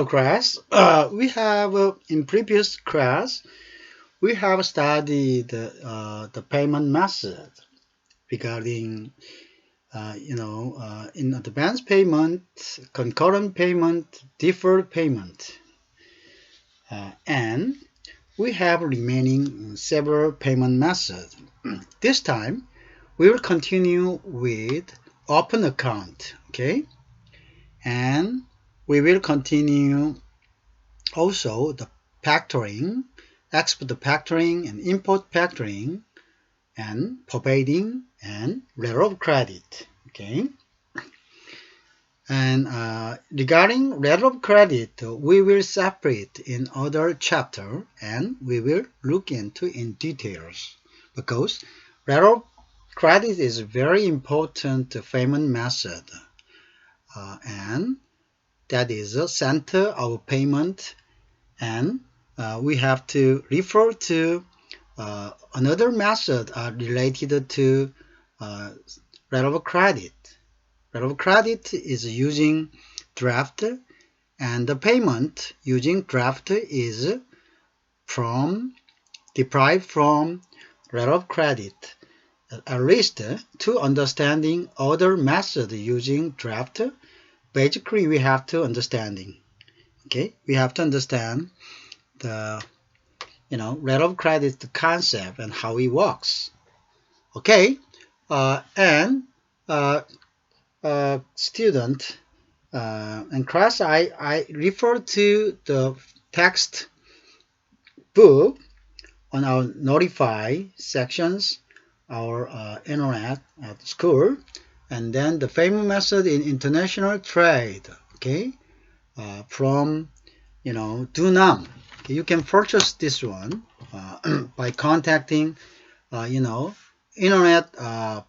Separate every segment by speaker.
Speaker 1: Class, we have in previous class we have studied the payment method regarding in advance payment, concurrent payment, deferred payment, and we have remaining several payment methods. This time we will continue with open account, okay, and we will continue also the factoring, export factoring and import factoring, and forfeiting and letter of credit. Okay. And regarding letter of credit, we will separate in other chapter and we will look into in details because letter of credit is a very important payment method and that is the center of payment, and we have to refer to another method related to letter of credit. Letter of credit is using draft, and the payment using draft is derived from letter of credit. At least to understanding other method using draft, basically we have to understanding. Okay, we have to understand the letter of credit concept and how it works. Okay, and student and class, I refer to the text book on our notify sections, our internet at school, and then the payment method in international trade. Okay, from Dunam. Okay, you can purchase this one by contacting internet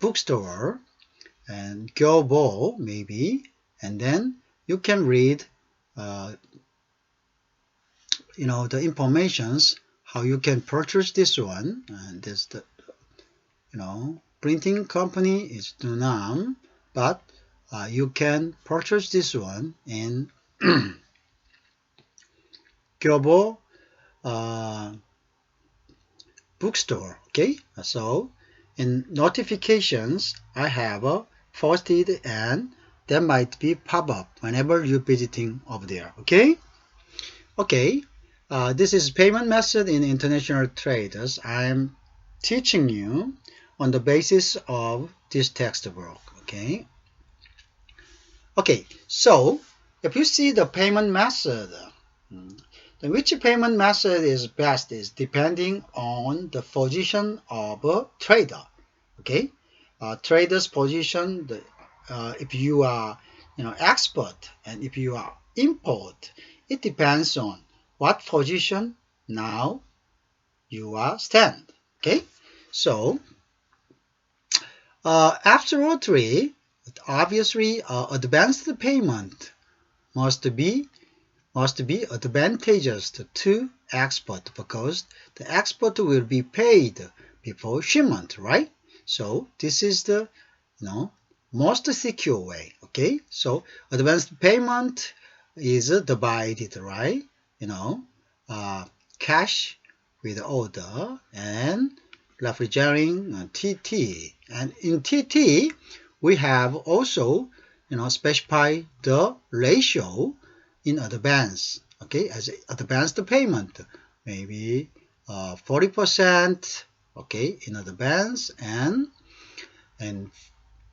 Speaker 1: bookstore and Gyobo maybe, and then you can read the informations how you can purchase this one, and this the printing company is Dunam, but you can purchase this one in Gyobo bookstore. Okay, so in notifications I have posted, and there might be pop-up whenever you're visiting over there. Okay, this is payment method in international traders. I'm teaching you on the basis of this textbook. Okay, so if you see the payment method, then which payment method is best is depending on the position of a trader. Okay, trader's position, if you are export and if you are import, it depends on what position now you are stand. Okay, so after all three, obviously advanced payment must be advantageous to export because the export will be paid before shipment, right? So this is the most secure way. Okay, so advanced payment is divided, right? Cash with order and refrigerating TT, and in TT we have also specify the ratio in advance. Okay, as advanced payment, maybe 40%. Okay, in advance and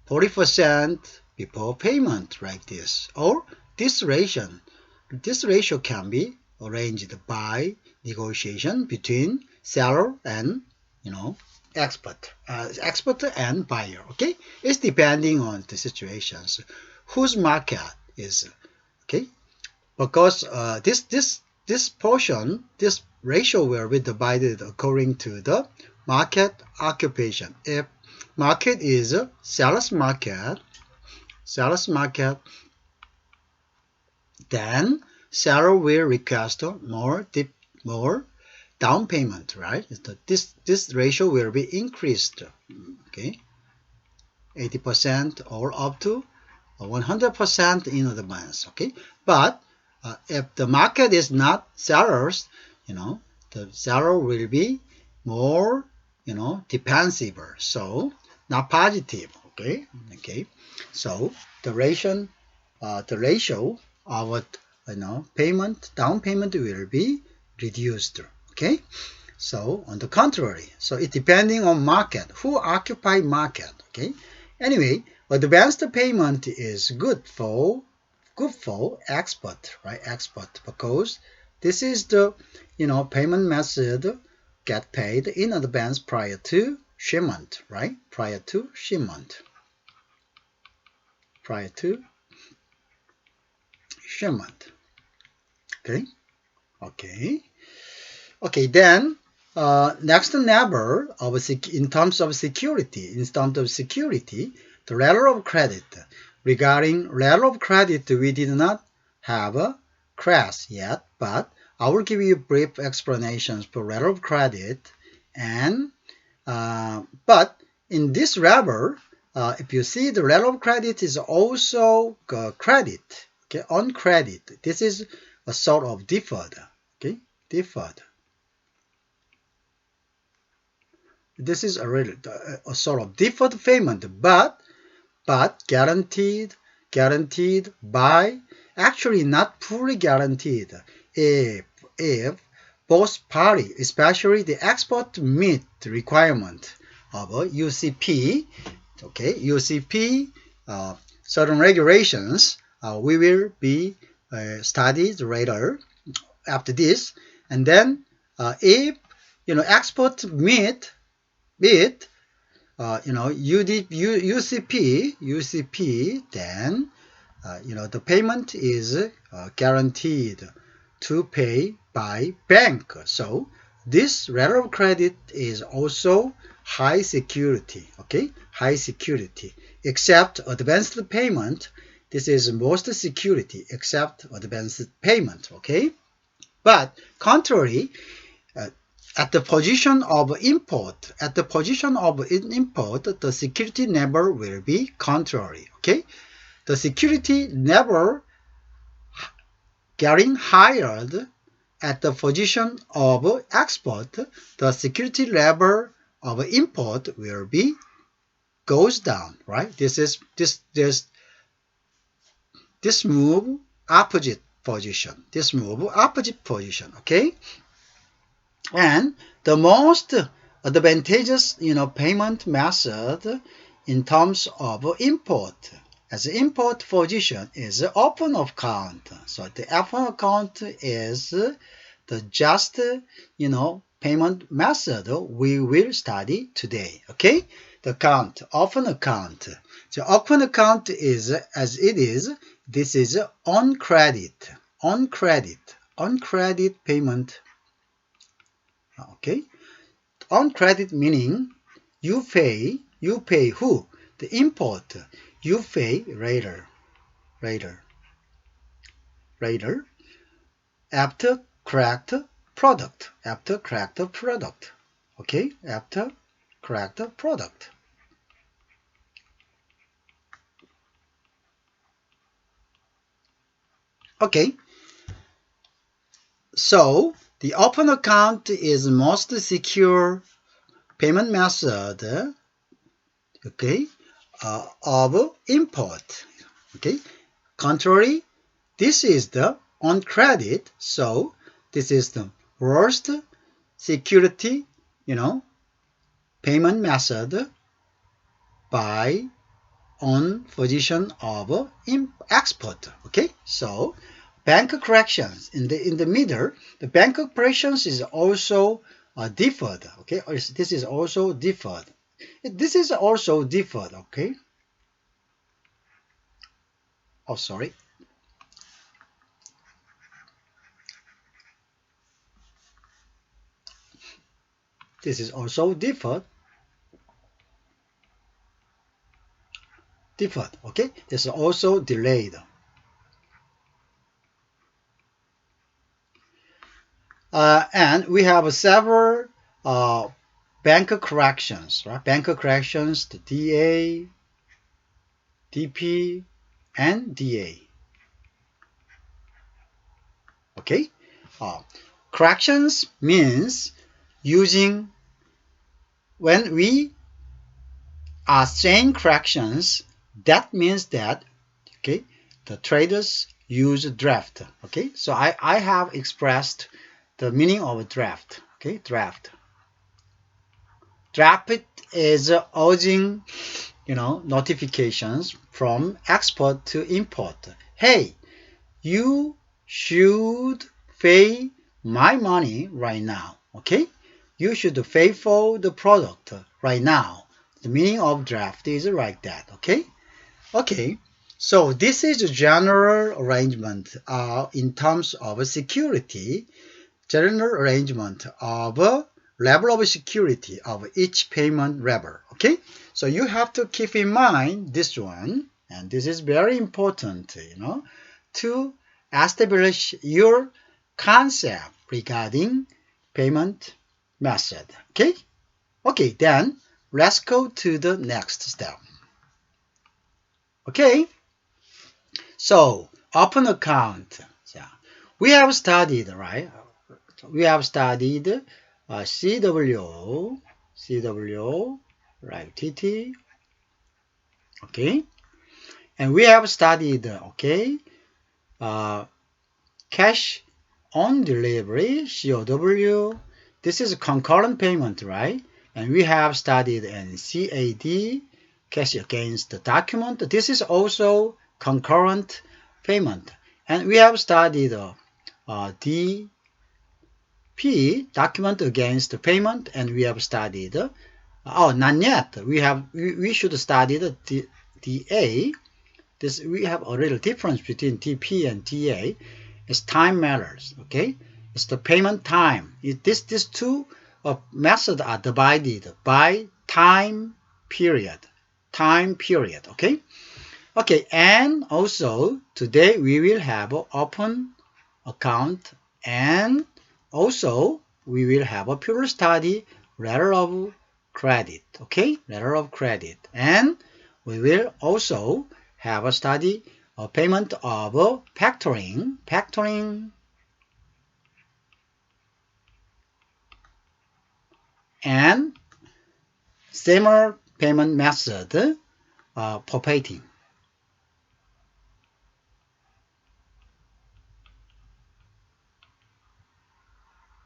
Speaker 1: 40% before payment, like this. Or this ratio can be arranged by negotiation between seller and expert and buyer. Okay, it's depending on the situations whose market is. Okay, because this portion, this ratio will be divided according to the market occupation. If market is seller's market, then seller will request more down payment, right? This ratio will be increased. Okay, 80% or up to 100% in advance. Okay, but If the market is not sellers, the seller will be more, defensive. So not positive. Okay. Okay. So the ratio of down payment will be reduced. Okay. So on the contrary, so it depending on market, who occupy market. Okay. Anyway, advanced payment is good for export, right? Export, because this is the payment method get paid in advance prior to shipment, right? Prior to shipment. Prior to shipment. Okay. Okay. Okay, then next level of in terms of security, the letter of credit. Regarding letter of credit, we did not have a class yet, but I will give you brief explanations for letter of credit. And but in this level, if you see the letter of credit is also credit, okay, on credit. This is a sort of deferred, okay, deferred. This is a sort of deferred payment, but guaranteed by, actually not fully guaranteed, if both parties, especially the export, meet the requirement of a UCP. Okay, UCP, certain regulations, we will be studied later after this. And then if export meet UCP, then the payment is guaranteed to pay by bank. So this letter of credit is also high security. Okay, high security. Except advanced payment, this is most security except advanced payment. Okay, but contrary. At the position of import, the security level will be contrary. Okay, the security level getting higher at the position of export, the security level of import will be goes down. Right? This move opposite position. Okay. And the most advantageous, payment method in terms of import, as import position, is open account. So the open account is the just, payment method we will study today. Okay, the open account. The open account is as it is. This is on credit payment. Okay, on credit meaning you pay who? The import. You pay later after correct product. Okay, after correct product. Okay, so the open account is most secure payment method, okay, of import. Okay, contrary, this is the on credit, so this is the worst security, payment method by on position of export. Okay, so bank corrections in the middle. The bank operations is also deferred. Okay, this is also deferred. Okay. Oh, sorry. This is also deferred. Okay, this is also delayed. And we have several bank corrections, right? Bank corrections, the DA, DP, and DA. Okay. Uh, Corrections means using when we are saying corrections. That means that okay, the traders use draft. Okay, so I have expressed the meaning of draft. Okay, draft. Draft is urging notifications from export to import. Hey, you should pay my money right now. Okay, you should pay for the product right now. The meaning of draft is like that. Okay. Okay, so this is a general arrangement in terms of security, general arrangement of level of security of each payment level. Okay, so you have to keep in mind this one, and this is very important, to establish your concept regarding payment method. Okay, okay, then let's go to the next step. Okay. So, open account. Yeah. We have studied, right? We have studied CW, right? TT, okay? And we have studied, okay, uh, cash on delivery, COW. This is concurrent payment, right? And we have studied in CAD, cash against the document. This is also concurrent payment. And we have studied DP, document against payment, and we have studied, oh, not yet. We should study the DA. This we have a little difference between DP and DA. It's time matters. Okay, it's the payment time. These two methods are divided by time period. Time period. Okay. Okay, and also today we will have an open account, and also we will have a pure study letter of credit. Okay, letter of credit, and we will also have a study of payment of factoring, and similar payment method, forfeiting.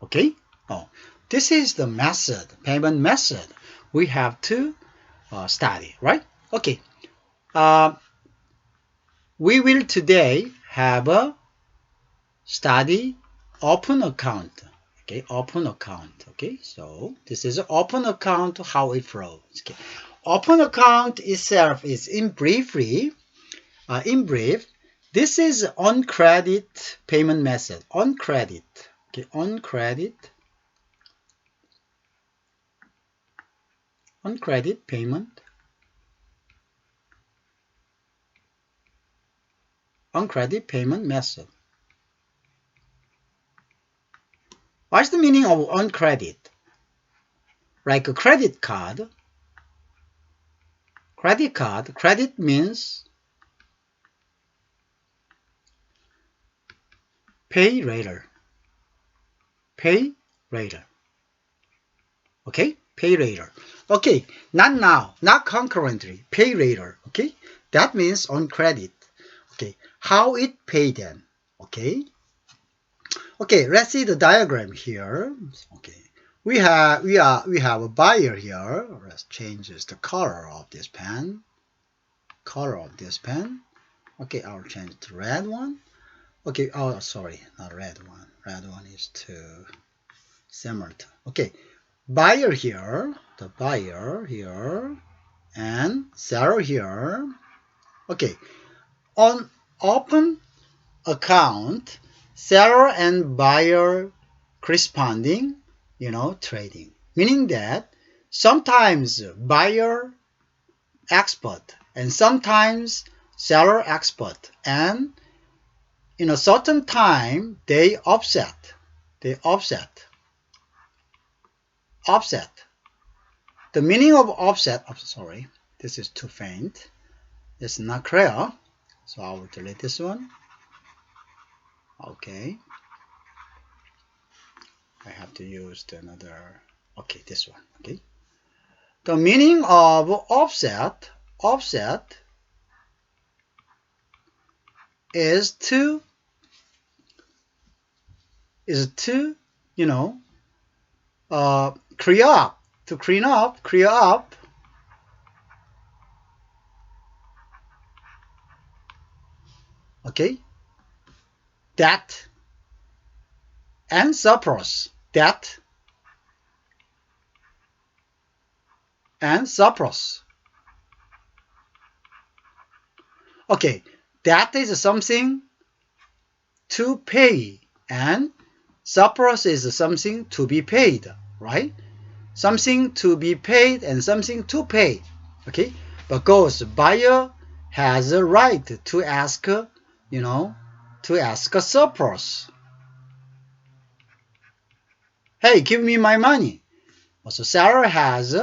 Speaker 1: Okay. Oh, this is the method, payment method we have to study, right? Okay. Uh, we will today have a study open account. Okay, open account. Okay, so this is open account, how it flows. Okay, open account itself is in brief. This is on credit payment method. On credit. Okay, on credit payment. On credit payment method. What's the meaning of on credit? Like a credit card. Credit means pay later. Pay later. Okay? Pay later. Okay, not now, not concurrently. Pay later. Okay? That means on credit. Okay, how it pay then? Okay? Okay, let's see the diagram here. Okay. We have a buyer here. Let's change the color of this pen. Okay, I'll change to red one. Okay, oh sorry, not red one. Red one is too similar to. Okay, buyer here, the buyer here, and seller here. Okay, on open account, seller and buyer corresponding, trading. Meaning that sometimes buyer export and sometimes seller export, and in a certain time they offset. Offset. The meaning of offset, oh, sorry, this is too faint. It's not clear, so I will delete this one. Okay. I have to use another. Okay, this one. Okay. The meaning of offset is to you know clear up, to clear up. Okay, debt and surplus, debt and surplus. Okay, debt is something to pay and surplus is something to be paid, right? Something to be paid and something to pay. Okay, because buyer has a right to ask, to ask a surplus. Hey, give me my money. Also, seller has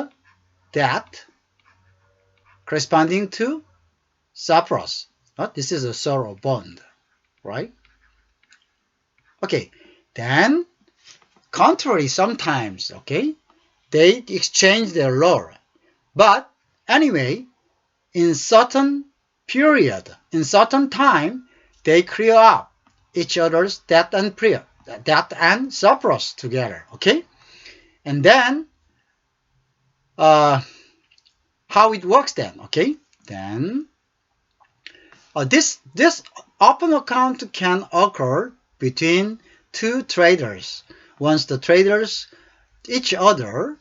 Speaker 1: debt corresponding to surplus. This is a sort of bond, right? Okay, then contrary sometimes, okay, they exchange their role. But anyway, in certain period, in certain time, they clear up each other's debt and surplus together. Okay, and then how it works then? Okay, then this open account can occur between two traders once the traders each other,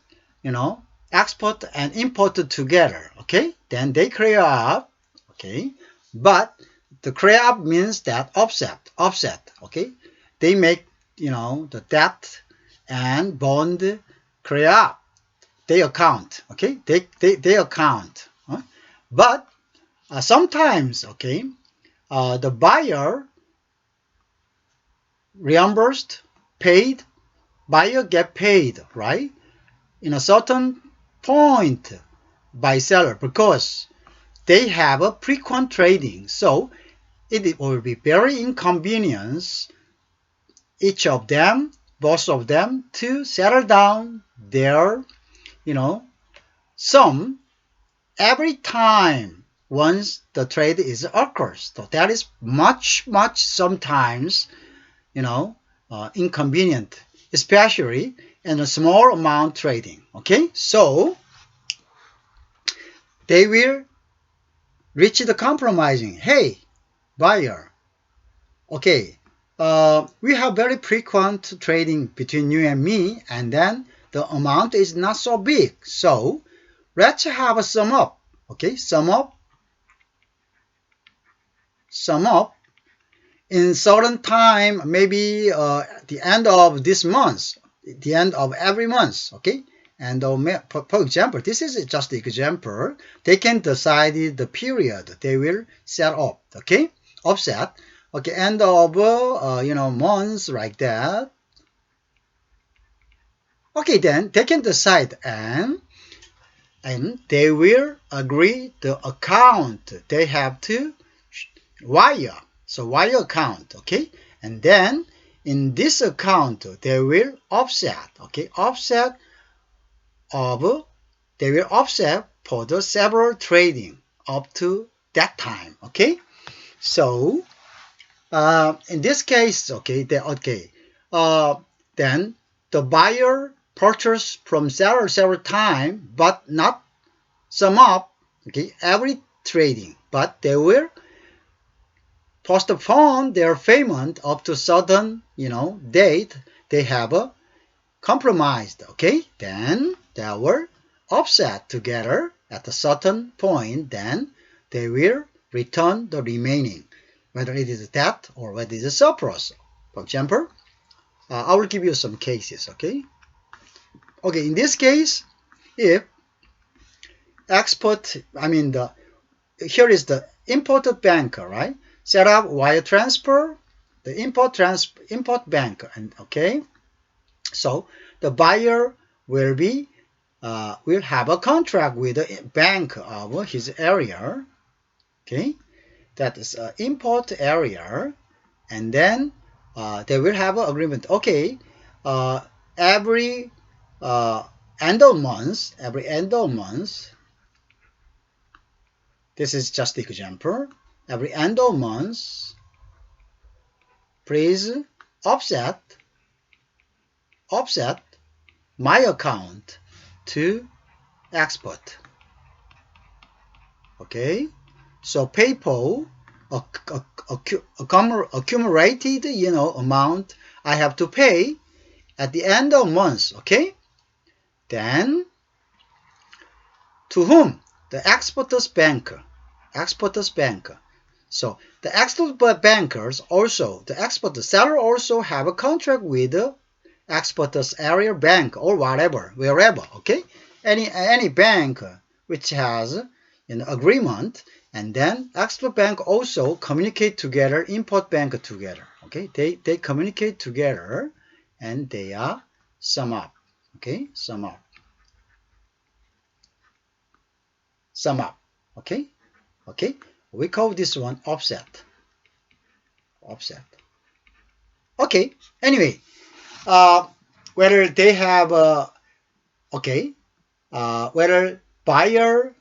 Speaker 1: export and import together. Okay, then they clear up. Okay, but the clear up means that offset. Okay, they make the debt and bond clear up. They account. Okay, they account. But sometimes, okay, the buyer reimbursed, paid, buyer get paid, right? In a certain point by seller because they have a frequent trading. So it will be very inconvenience each of them, both of them, to settle down their, sum every time once the trade is occurs. So that is much sometimes, inconvenient, especially in a small amount trading. Okay, so they will reach the compromising. Hey, buyer, okay, we have very frequent trading between you and me, and then the amount is not so big. So let's have a sum up. Okay, sum up in certain time, maybe the end of this month, the end of every month. Okay, and for example, this is just the example. They can decide the period they will set up. Okay, offset. Okay, end of months like that. Okay, then they can decide and they will agree the account they have to wire. So wire account. Okay, and then in this account they will offset. Okay, they will offset for the several trading up to that time. Okay, so in this case, okay, then the buyer purchase from seller several time, but not sum up, okay, every trading, but they will postpone their payment up to certain, date they have compromised. Okay, then they will offset together at a certain point. Then they will return the remaining, whether it is debt or whether it is a surplus. For example, I will give you some cases. Okay, in this case, if here is the imported bank, right? Set up wire transfer, the import bank, and okay, so the buyer will have a contract with the bank of his area. Okay, that is an import area, and then they will have an agreement. Okay, every end of month, this is just example. Every end of month, please offset my account to export. Okay, so PayPal accumulated, amount I have to pay at the end of month. Okay, then to whom? The exporter's bank. So the export bankers also, the export seller also have a contract with the exporter's area bank or whatever, wherever. Okay, any bank which has an agreement, and then export bank also communicate together, import bank together. Okay, they communicate together and they are sum up. Okay, sum up. Okay, we call this one offset. Okay, anyway, whether they have whether buyer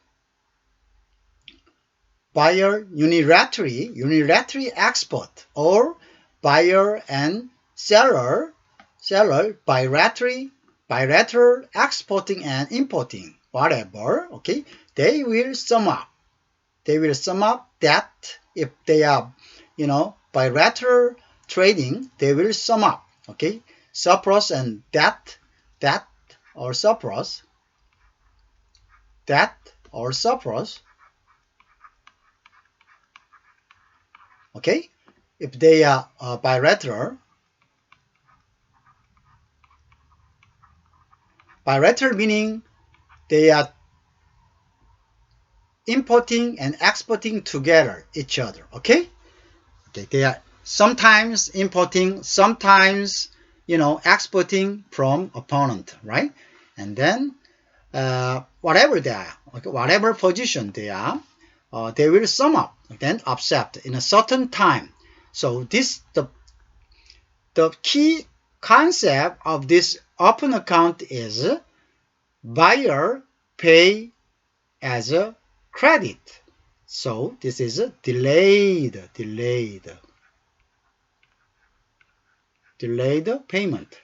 Speaker 1: unilaterally export, or buyer and seller bilateral exporting and importing, whatever. Okay, they will sum up that. If they are bilateral trading, they will sum up. Okay, surplus and that or surplus okay, if they are bilateral meaning they are importing and exporting together each other. Okay, they are sometimes importing, sometimes exporting from opponent, right? And then whatever they are, okay, whatever position they are, they will sum up, then offset in a certain time. So this the key concept of this open account is buyer pay as a credit. So this is a delayed payment.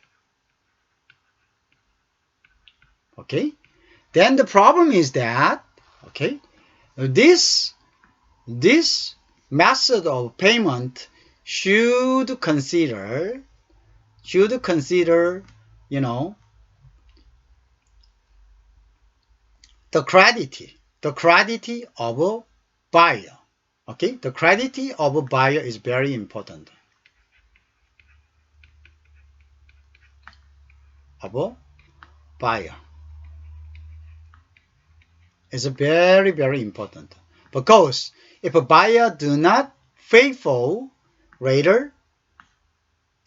Speaker 1: Okay, then the problem is that, okay, this method of payment should consider the credit of a buyer. Okay, the credit of a buyer is very important. Of a buyer is very, very important, because if a buyer do not faithful, later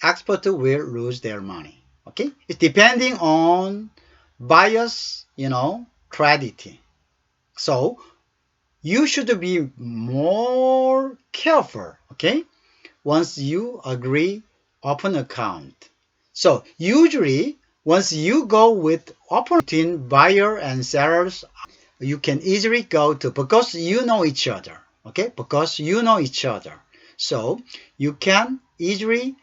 Speaker 1: exporter will lose their money. Okay, it's depending on buyer's credit. So you should be more careful. Okay, once you agree open account. So usually once you go with open between buyer and sellers, you can easily go to, because you know each other. Okay, so you can easily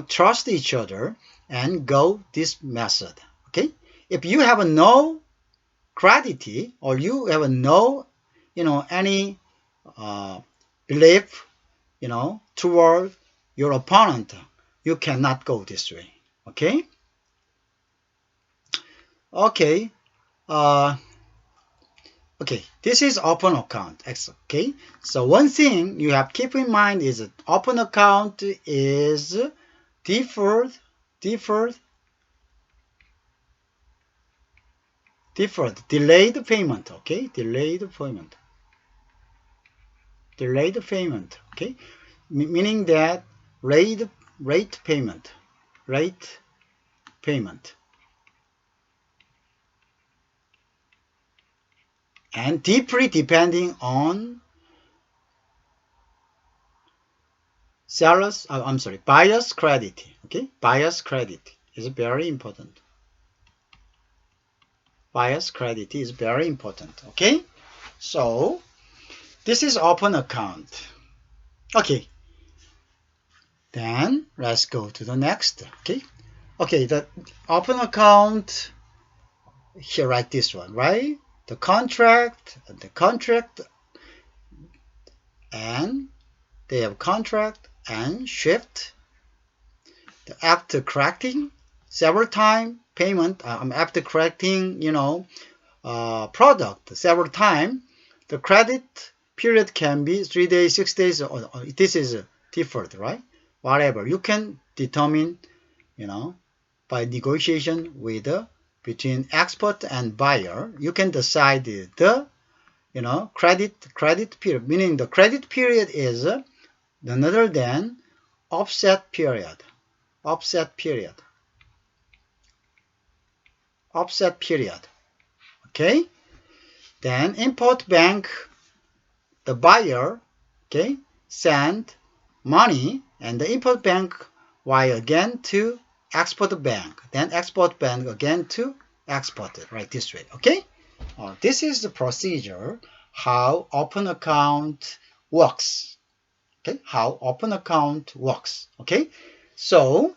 Speaker 1: trust each other and go this method. Okay, if you have no credit, or you have no any belief toward your opponent, you cannot go this way. Okay, okay, okay, this is open account. Okay, so one thing you have to keep in mind is that open account is deferred delayed payment. Okay, delayed payment. Okay, meaning that late payment. And deeply depending on buyer's credit. Okay, buyer's credit is very important. Buyer's credit is very important. Okay, so this is open account. Okay, then let's go to the next. Okay, the open account here, write this one, right? The contract, and they have contract and shift. After correcting several times, payment, after correcting, product several times, the credit period can be 3 days, 6 days, or this is deferred, right? Whatever. You can determine, by negotiation with between expert and buyer, you can decide the, credit period, meaning the credit period is none other than offset period. Offset period. Okay, then import bank, the buyer, send money, and the import bank wire again to export bank, then export bank again to export it, right this way. Okay, this is the procedure how open account works. Okay, how open account works. Okay, so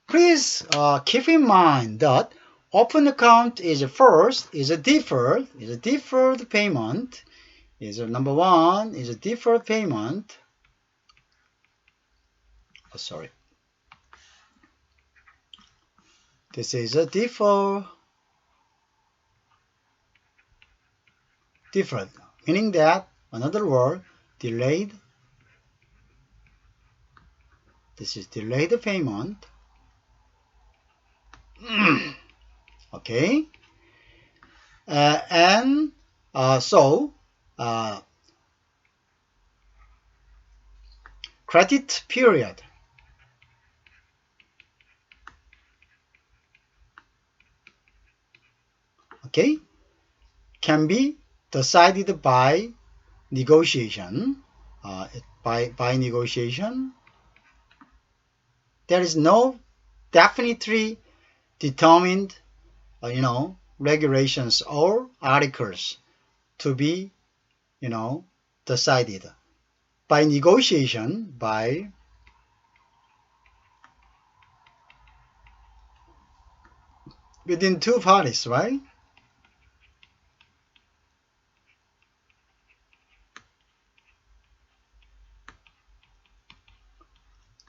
Speaker 1: please keep in mind that open account is a deferred payment. Number one is a deferred payment. Oh, sorry. This is a deferred, meaning that, another word, delayed. This is delayed payment. Okay. Credit period. Okay, can be decided by negotiation. By negotiation, there is no definitely determined, regulations or articles to be, decided by negotiation by within two parties, right?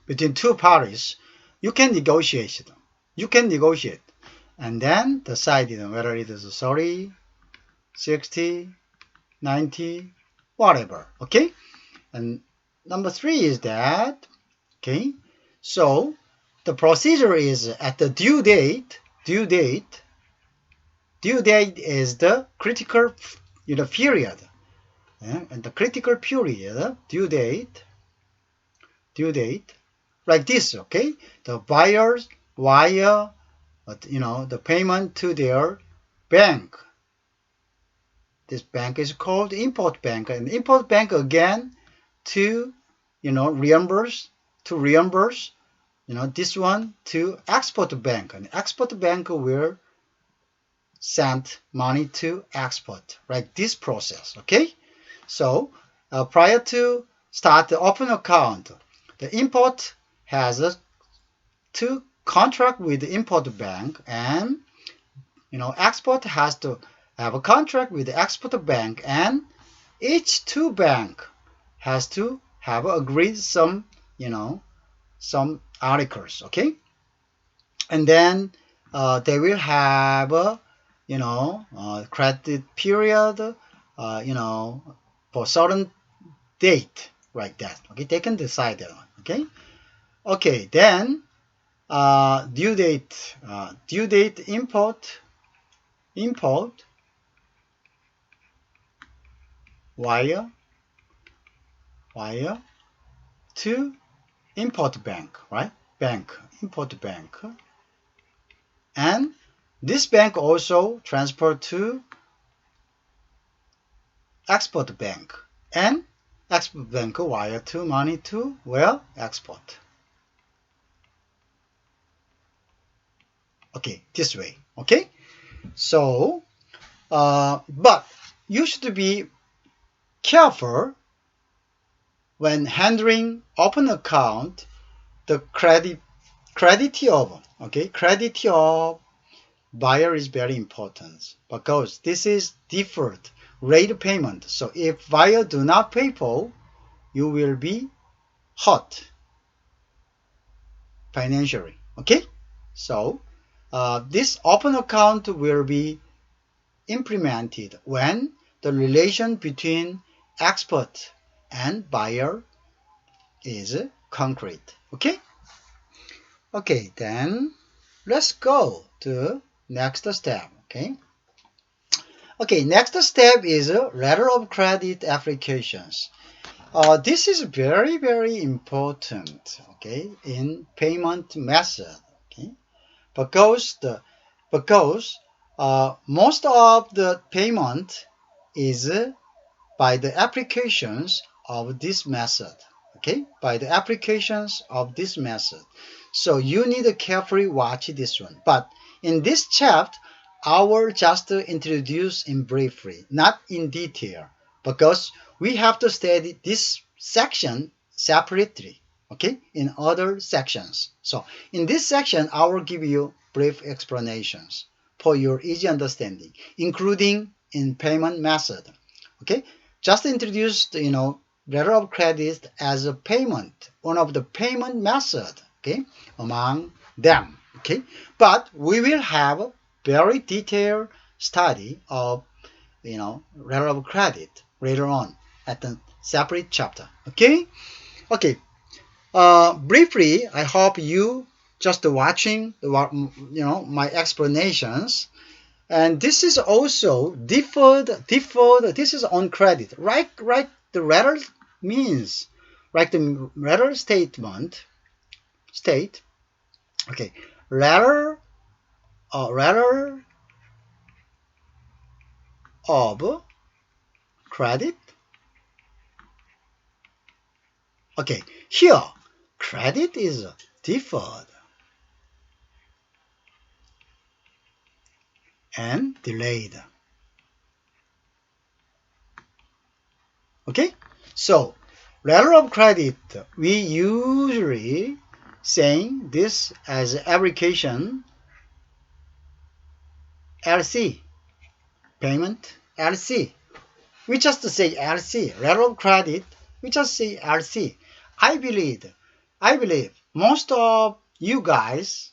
Speaker 1: Between two parties, you can negotiate. And then decide whether it is 30, 60, 90, whatever. Okay. And number three is that, okay, so the procedure is at the due date. Due date is the critical, period. And the critical period, due date, like this, okay? The buyers wire, the payment to their bank. This bank is called import bank, and import bank again to, reimburse, this one to export bank, and export bank will send money to export, like this process. Okay, so prior to start the open account, the import has to contract with the import bank, and export has to have a contract with the export bank, and each two bank has to have agreed some some articles. Okay, and then they will have a credit period for certain date, like that. Okay, they can decide that one. Okay, then due date import wire to import bank, right? Import bank, and this bank also transfer to export bank, and export bank wire to money to export. Okay, this way. Okay, so but you should be careful when handling open account. The credit of buyer is very important because this is deferred rate payment. So if buyer do not pay for, you will be hurt financially. Okay, so this open account will be implemented when the relation between expert and buyer is concrete. Okay. Okay, then let's go to next step. Okay, next step is letter of credit applications. This is very, very important, okay, in payment method, okay, because most of the payment is by the applications of this method, okay, by the applications of this method. So you need to carefully watch this one. But in this chapter, I will just introduce in briefly, not in detail, because we have to study this section separately, okay, in other sections. So in this section, I will give you brief explanations for your easy understanding, including in payment method. Okay, just introduced, letter of credit as a payment, one of the payment method, okay, among them. Okay, but we will have a very detailed study of, letter of credit later on at the separate chapter. Okay, okay. Briefly, I hope you just watching my explanations. And this is also deferred. This is on credit. Right. The letter means, like the letter statement, state. Okay. Letter of credit. Okay. Here, credit is deferred and delayed. Okay. So, letter of credit, we usually saying this as application LC, payment LC. We just say LC, letter of credit. We just say LC. I believe most of you guys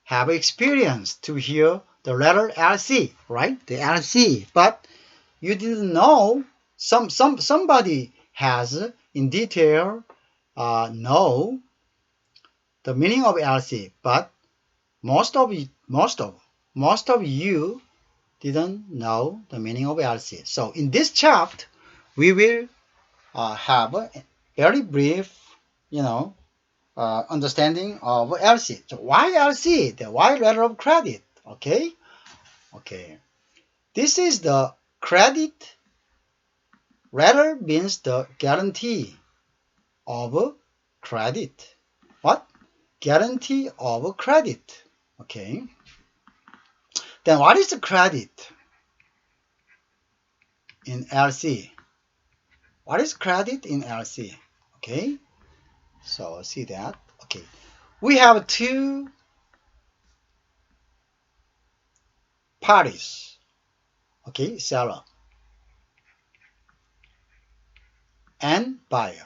Speaker 1: have experience to hear the letter LC, right? The LC, but you didn't know. Somebody has in detail know the meaning of LC, but most of you didn't know the meaning of LC. So in this chapter, we will have a very brief, understanding of LC. So why LC? The why letter of credit? Okay. This is the credit. Letter means the guarantee of credit. What? Guarantee of credit. Okay. Then what is the credit in LC? What is credit in LC? Okay. So see that. Okay. We have two parties. Okay, seller and buyer.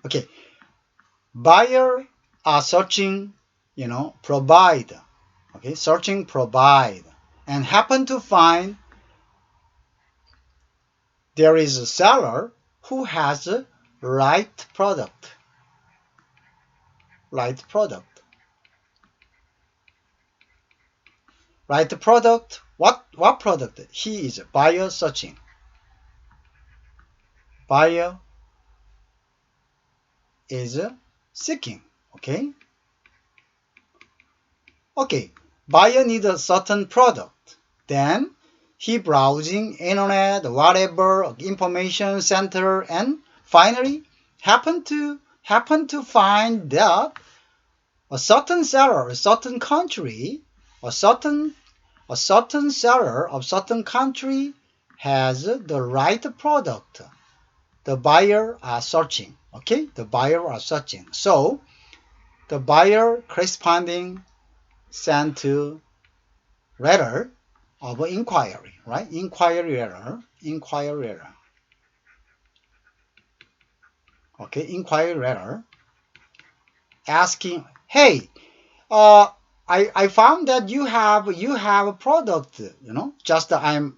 Speaker 1: Okay. Buyer are searching, provide. Okay, searching provide and happen to find there is a seller who has a right product. Right product. What product? He is a buyer searching. Buyer is seeking. Okay. Okay. Buyer needs a certain product. Then he browsing internet, whatever information center, and finally happen to find that A certain seller, a certain country, a certain seller of certain country has the right product. The buyer are searching. Okay, the buyer are searching. So the buyer corresponding sent to letter of inquiry, right? Inquiry letter. Okay, inquiry letter asking, hey, uh, I found that you have a product, just I'm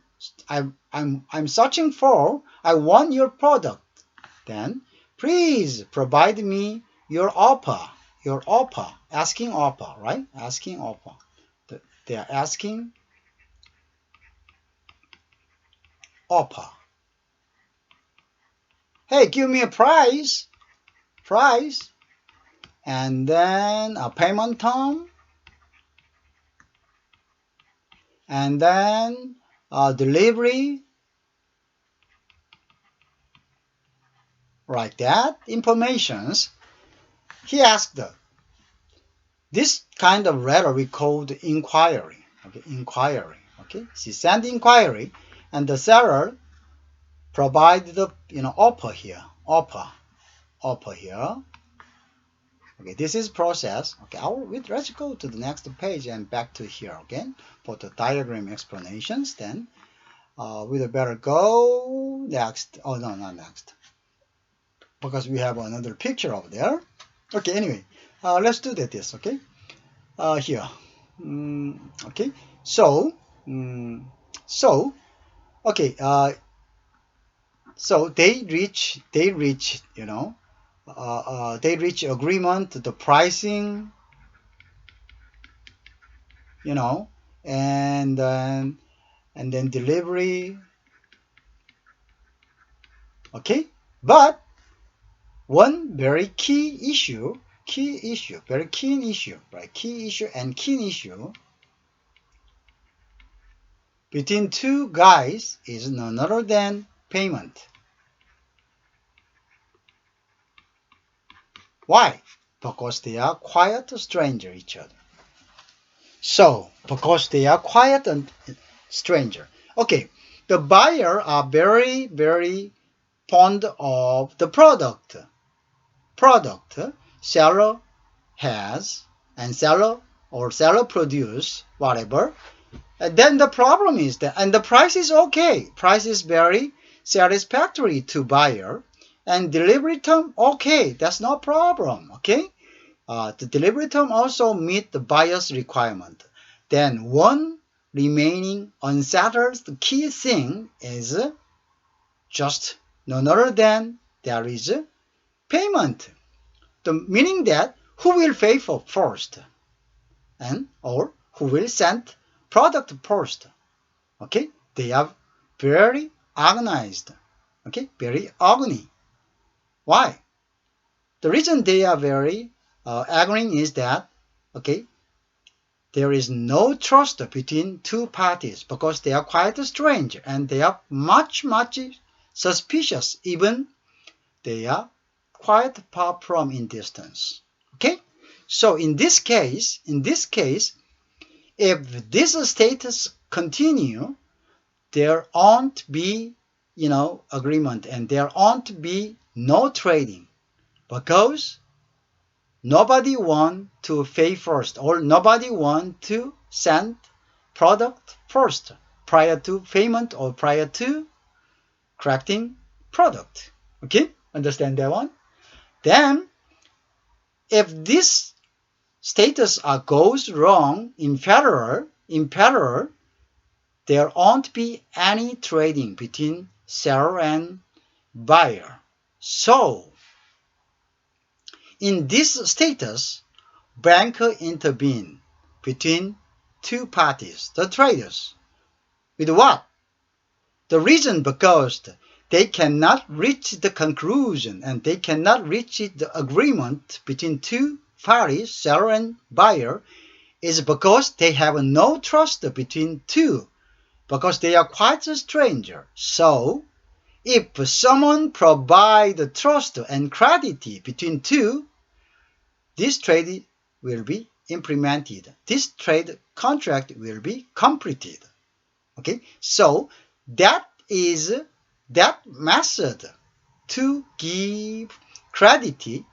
Speaker 1: searching for, I want your product. Then please provide me your offer, asking offer, right? Asking offer. They are asking offer. Hey, give me a price, and then a payment term, and then delivery, like that. Informations. He asked this kind of letter we called inquiry. Okay, inquiry. Okay, she sent inquiry, and the seller provide the offer here. Offer here. Okay, this is process. Okay, let's go to the next page and back to here again for the diagram explanations. Then we'd better go next. Oh no, not next, because we have another picture over there. Okay, anyway, let's do this. Okay, here. Okay, so mm, so okay. So they reach agreement, the pricing, you know, and then delivery. Okay, but one very very keen issue, right? Keen issue between two guys is none other than payment. Why? Because they are quite stranger each other. So, because they are quiet and stranger. Okay, the buyer are very, very fond of the product. Seller has, and seller produce, whatever. And then the problem is that, and the price is okay. Price is very satisfactory to buyer. And delivery time, okay, that's no problem, okay? The delivery term also meet the buyer's requirement. Then one remaining unsettled key thing is just none other than there is payment. Meaning that who will pay for first, and or who will send product first. Okay, they are very organized. Okay, very agony. Why? The reason they are very agony is that, okay, there is no trust between two parties because they are quite strange and they are much, much suspicious. Even they are quite far from in distance. Okay? So in this case, if this status continue, there won't be, agreement, and there won't be no trading because nobody want to pay first, or nobody want to send product first prior to payment or prior to correcting product. Okay, understand that one? Then if this status goes wrong in parallel, there won't be any trading between seller and buyer. So in this status, banker intervene between two parties, the traders. With what? The reason because they cannot reach the conclusion and they cannot reach the agreement between two parties, seller and buyer, is because they have no trust between two, because they are quite a stranger. So, if someone provide trust and credit between two, this trade will be implemented. This trade contract will be completed. Okay, so that is that method to give credit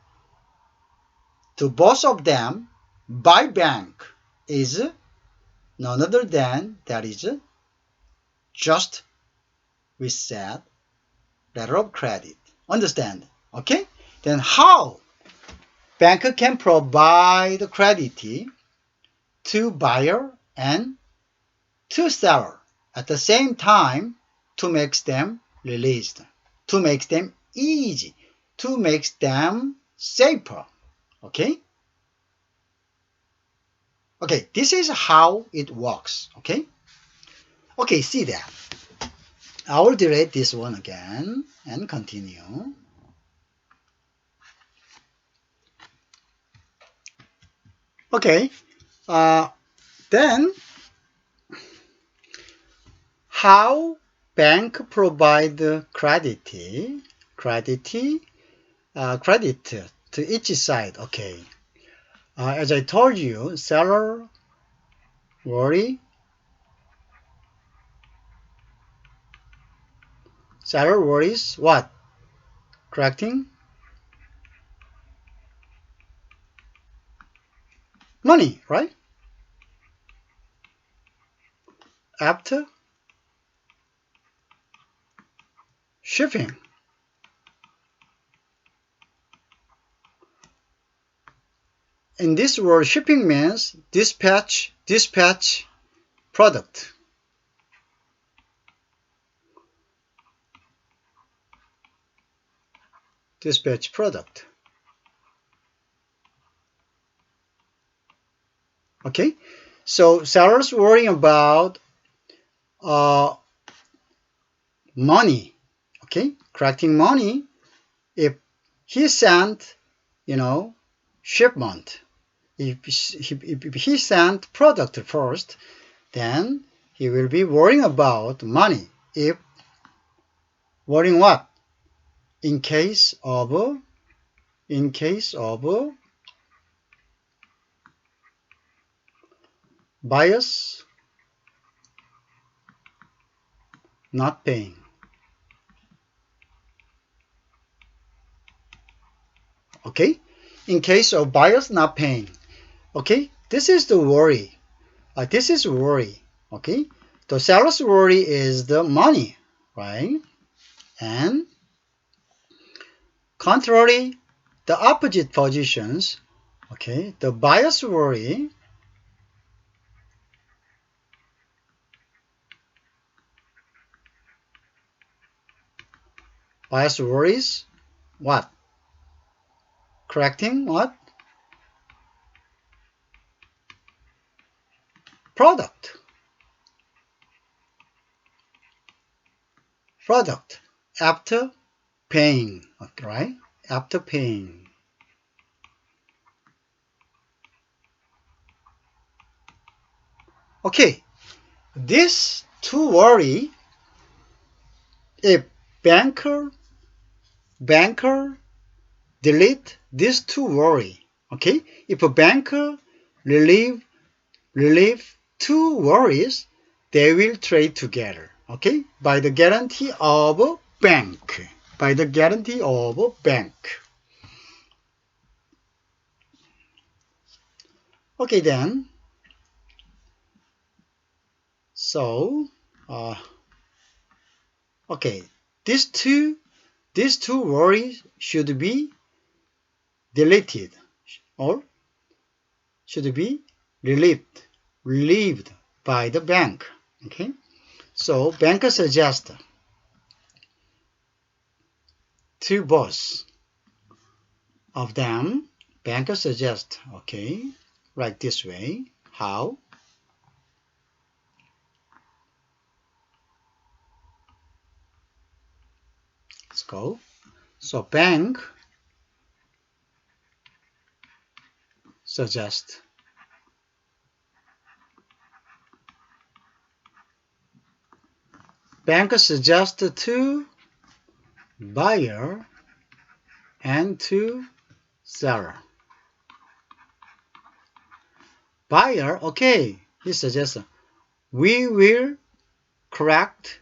Speaker 1: to both of them by bank is none other than that is just we said letter of credit. Understand? Okay? Then how bank can provide credit to buyer and to seller at the same time to make them released, to make them easy, to make them safer. Okay? Okay, this is how it works. Okay? Okay, see that. I will delete this one again and continue. Okay, then how bank provide credit to each side. Okay, as I told you, seller worry, seller worries what? Correcting money, right? After shipping. In this word, shipping means dispatch, product. Dispatch product. Okay, so sellers worrying about money. Okay, collecting money. If he sent, shipment. If he sent product first, then he will be worrying about money. If worrying what? In case of buyers not paying. Okay, in case of buyers not paying. Okay, this is the worry. This is worry. Okay, the seller's worry is the money, right? And contrary, the opposite positions. Okay, the buyer's worry. Buyer's worries what? Correcting what? Product. Product after paying, right? After paying. Okay, this to worry if banker delete this to worry. Okay, if a banker relieve two worries, they will trade together. Okay, by the guarantee of a bank. By the guarantee of a bank. Okay then. So, okay, these two worries should be deleted or should be relieved by the bank. Okay, so bank suggests to both of them. Bank suggests, okay, like this way. How? Let's go. So bank suggests to buyer and to seller. Buyer, okay, he suggests, we will correct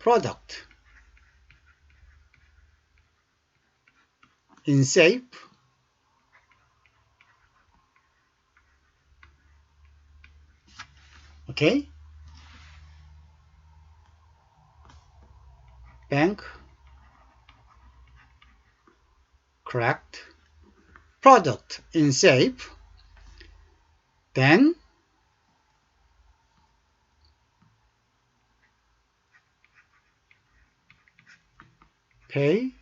Speaker 1: product in safe, okay, bank correct product in safe, then pay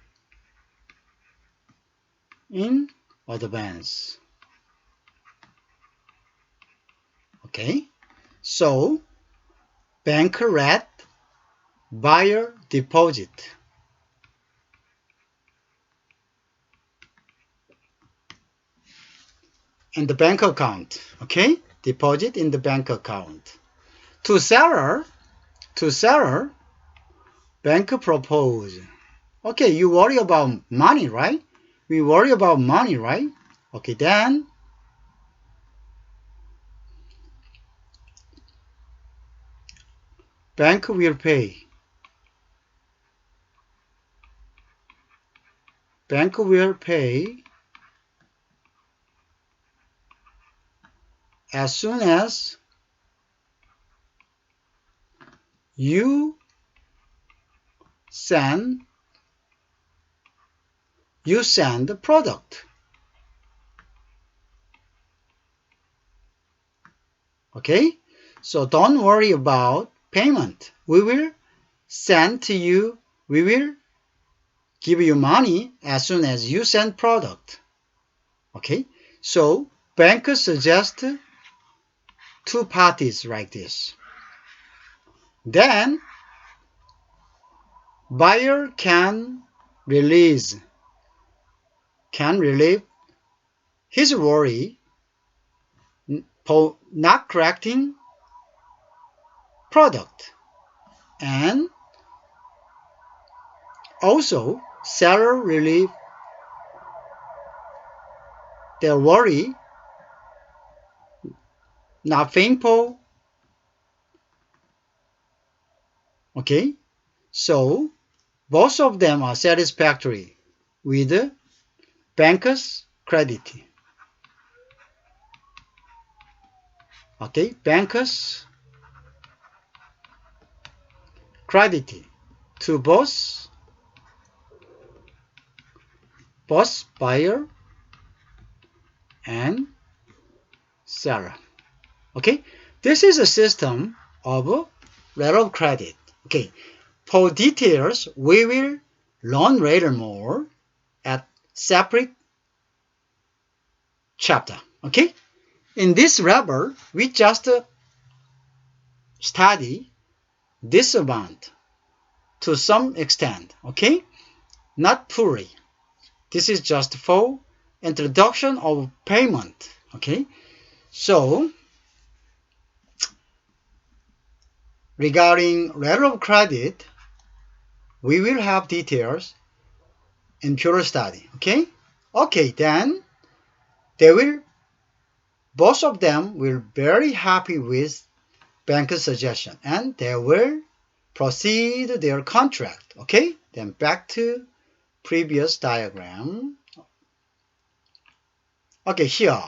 Speaker 1: in advance. Okay, so bank red, buyer deposit in the bank account. Okay, deposit in the bank account. To seller, bank propose. Okay, you worry about money, right? We worry about money, right? Okay, then bank will pay. Bank will pay as soon as you send the product. Okay? So don't worry about payment. We will send to you, we will give you money as soon as you send product. Okay? So bank suggests two parties like this. Then buyer can relieve his worry for not correcting product, and also seller relieve their worry not painful. Okay, so both of them are satisfactory with banker's credit. Okay, banker's credit to both buyer and seller. Okay, this is a system of letter of credit. Okay, for details we will learn later more at separate chapter. Okay, in this level we just study this amount to some extent. Okay, not fully. This is just for introduction of payment. Okay, so regarding letter of credit, we will have details in pure study. Okay, then they will, both of them will very happy with banker's suggestion and they will proceed their contract. Okay, then back to previous diagram. Okay, here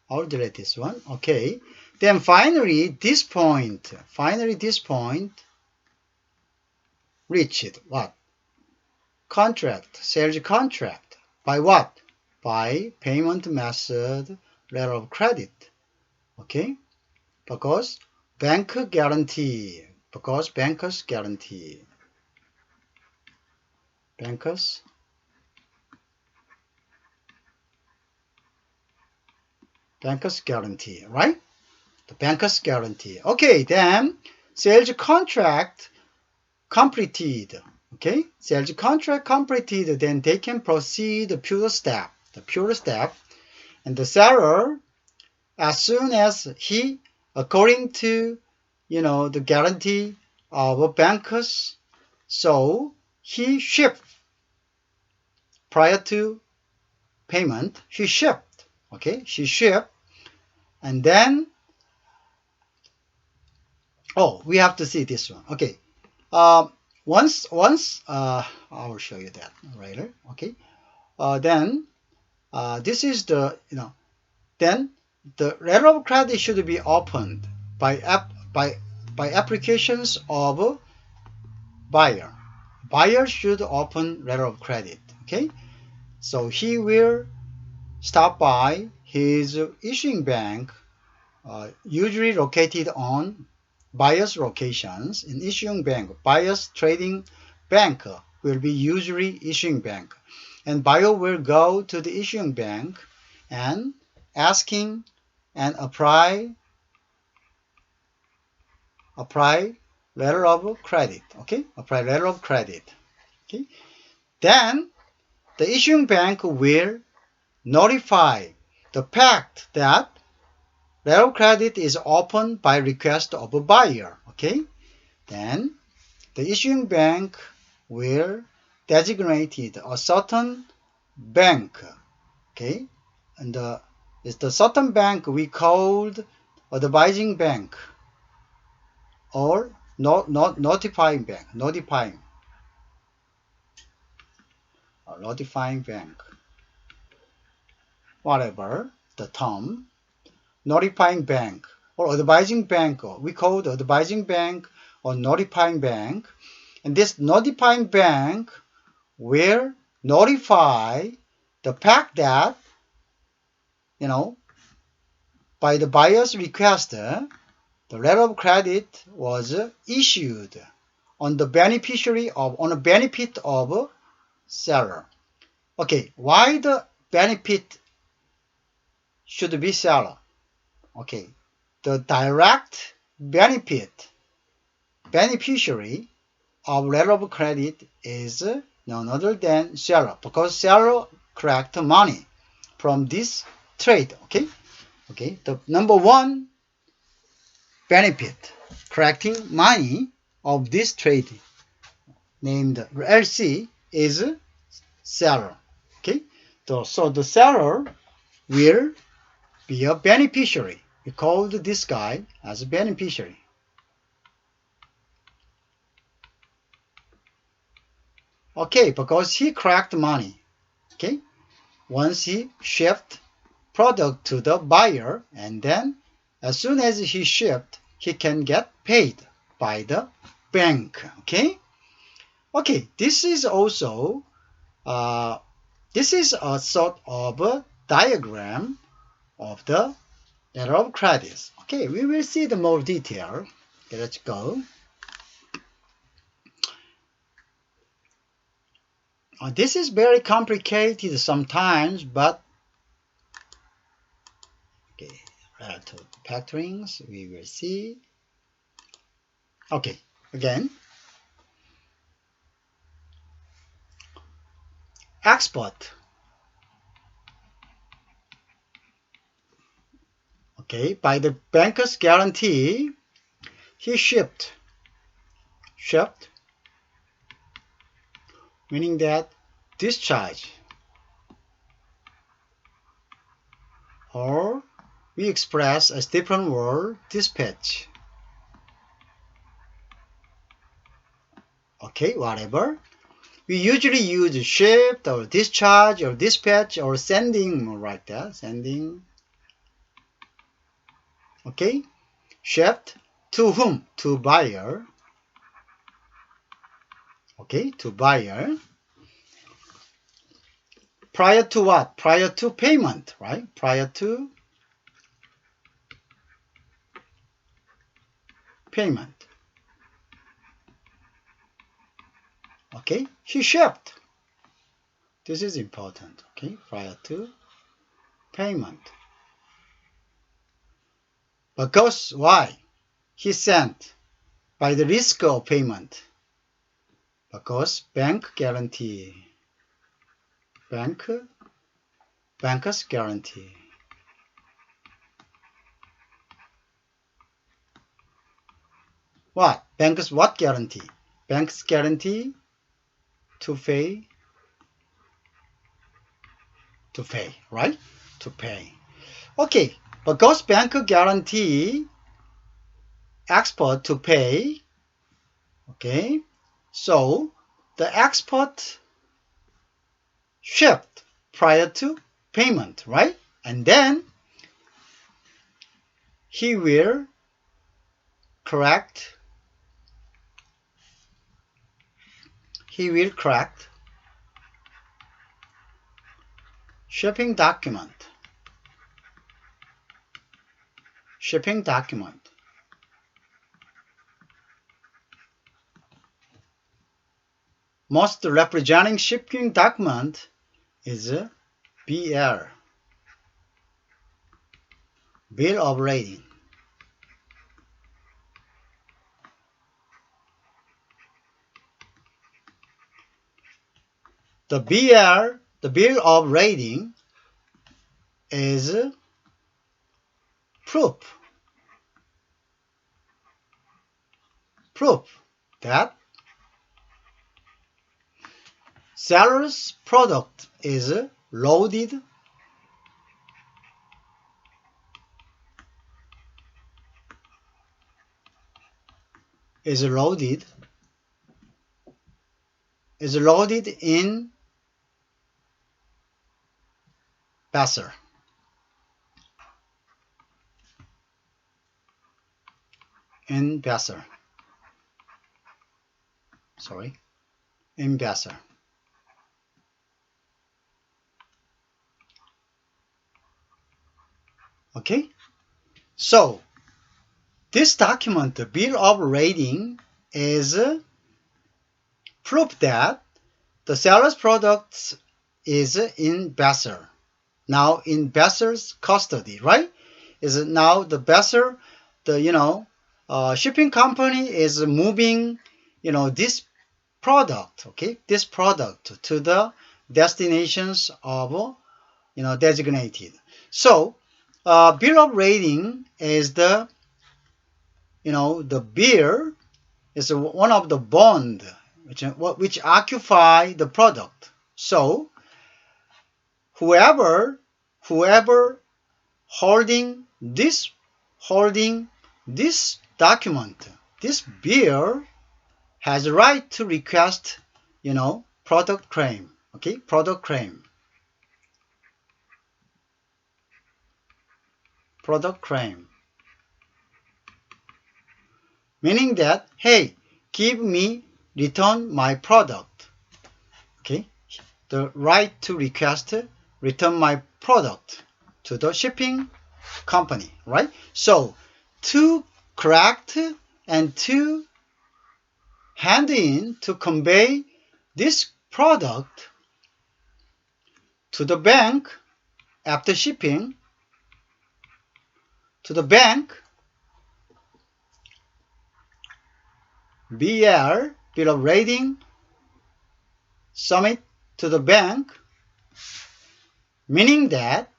Speaker 1: I'll delete this one. Okay, then finally this point reached what? Contract, sales contract. By what? By payment method letter of credit. Okay, because bankers guarantee. Bankers guarantee, right? The bankers guarantee. Okay, then sales contract completed. Okay, sales contract completed, then they can proceed the pure step. And the seller, as soon as he, according to the guarantee of bankers, so he shipped prior to payment, she shipped. Okay, she shipped, and then we have to see this one. Okay, once I will show you that later. Okay, then this is the then the letter of credit should be opened by applications of buyer. Buyer should open letter of credit. Okay, so he will stop by his issuing bank, usually located on buyer's locations. In issuing bank, buyer's trading bank will be usually issuing bank, and buyer will go to the issuing bank and asking and apply letter of credit. Okay, apply letter of credit. Okay, then the issuing bank will notify the fact that letter of credit is opened by request of a buyer. Okay, then the issuing bank will designate a certain bank. Okay, and it's the certain bank we called advising bank or notifying bank, notifying bank, whatever the term, notifying bank or advising bank. We call the advising bank or notifying bank, and this notifying bank will notify the fact that by the buyer's request, the letter of credit was issued on the benefit of seller. Okay, why the benefit should be seller? Okay, the direct beneficiary of letter of credit is none other than seller, because seller collect money from this trade. Okay, the number one benefit collecting money of this trade named LC is seller. Okay, so the seller will be a beneficiary. We called this guy as a beneficiary. Okay, because he collect money. Okay, once he shipped product to the buyer, and then as soon as he shipped, he can get paid by the bank. Okay, this is also this is a sort of a diagram of the letter of credit. Okay, we will see the more detail. Okay, let's go. This is very complicated sometimes, but okay, relative factorings we will see. Okay, again, export. Okay, by the banker's guarantee, he shipped, meaning that discharge, or we express as different word, dispatch. Okay, whatever. We usually use shipped or discharge or dispatch or sending, like that, sending. Okay, shipped to whom? To buyer. Okay, to buyer. Prior to what? Prior to payment, right? Prior to payment. Okay, he shipped. This is important. Okay, prior to payment. Because why? He sent by the risk of payment. Because bank guarantee. Banker's guarantee. What? Bank's what guarantee? Bank's guarantee to pay to pay, right? To pay. Okay, because bank guarantee export to pay, okay, so the export shipped prior to payment, right? And then he will correct shipping document. Most representing shipping document is BL, Bill of Lading. The Bill of Lading, is proof that seller's product is loaded in Besser. In Besser. Okay, so this document, the Bill of Lading, is proof that the seller's product is in Besser. Now in Besser's custody, right? Is now the Besser, the shipping company is moving, this product, okay, this product to the destinations of, designated. So, bill of lading is the bill is one of the bond which occupy the product. So, whoever holding this document, this bill, has a right to request, product claim. Okay, product claim. Meaning that, hey, return my product. Okay, the right to request return my product to the shipping company, right? So, to correct and to hand in, to convey this product to the bank after shipping, to the bank, BL, Bill of Lading, submit to the bank, meaning that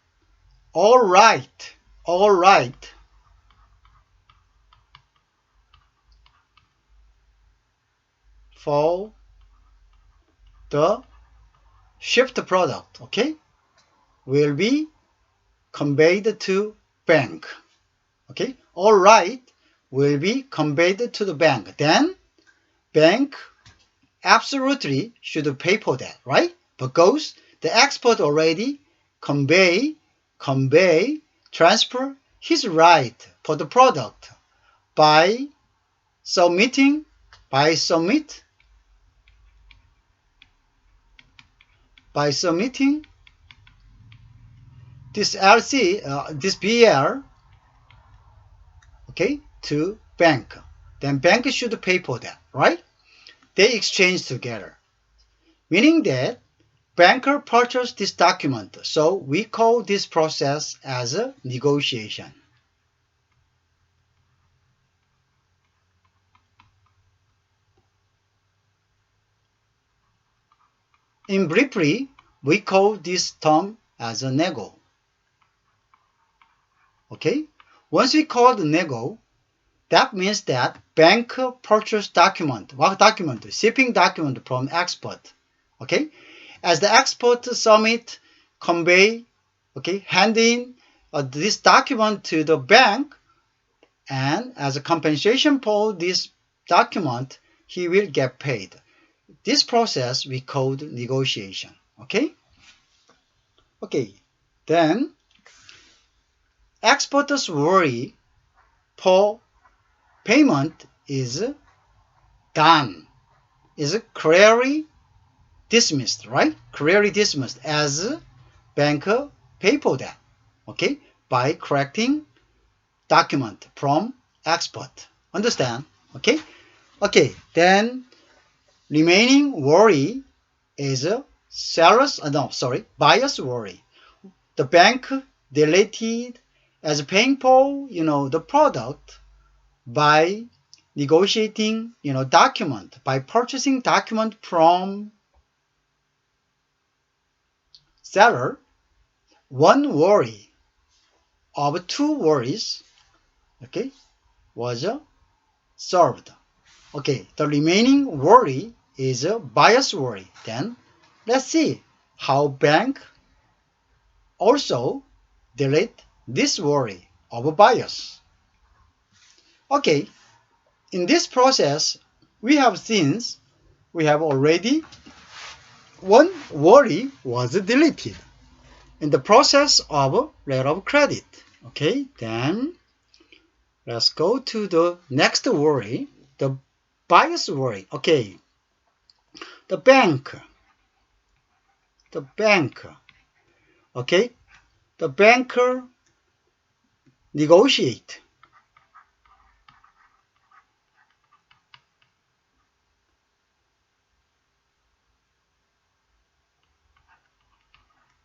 Speaker 1: all right for the shipped product, okay, will be conveyed to bank. Okay, all right will be conveyed to the bank. Then bank absolutely should pay for that, right? Because the expert already transfer his right for the product by submitting this this BL, okay, to bank. Then bank should pay for that, right? They exchange together, meaning that banker purchased this document. So we call this process as a negotiation. In briefly, we call this term as a nego. Okay? Once we call the nego, that means that bank purchase document, what document? Shipping document from export. Okay? As the export submit convey, okay, hand in this document to the bank, and as a compensation for this document, he will get paid. This process we called negotiation. Okay? Okay. Then exporters worry for payment is done. Is clearly dismissed, right? Clearly dismissed as banker pay for that. Okay? By correcting document from export. Understand? Okay? Okay. Then remaining worry is buyer's worry. The bank deleted as paying for, the product by negotiating, document, by purchasing document from seller. One worry of two worries, okay, was solved. Okay, the remaining worry is a buyer's worry. Then let's see how bank also delete this worry of buyers. Okay, in this process, we have already one worry was deleted in the process of letter of credit. Okay, then let's go to the next worry, the buyer's worry. Okay, the bank, okay, the banker negotiate.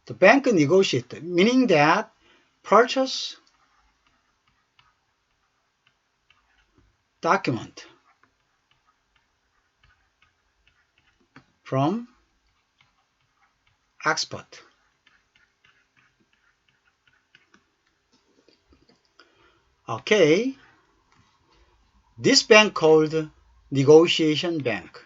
Speaker 1: The bank negotiate, meaning that purchase document from export. Okay, this bank called negotiation bank.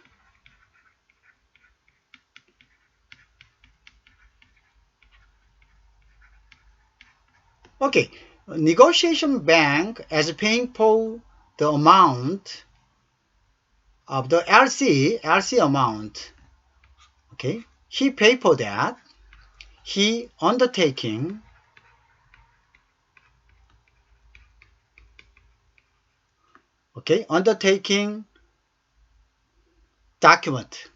Speaker 1: Okay, negotiation bank as paying for the amount of the LC amount. Okay, he paid for that. He undertaking document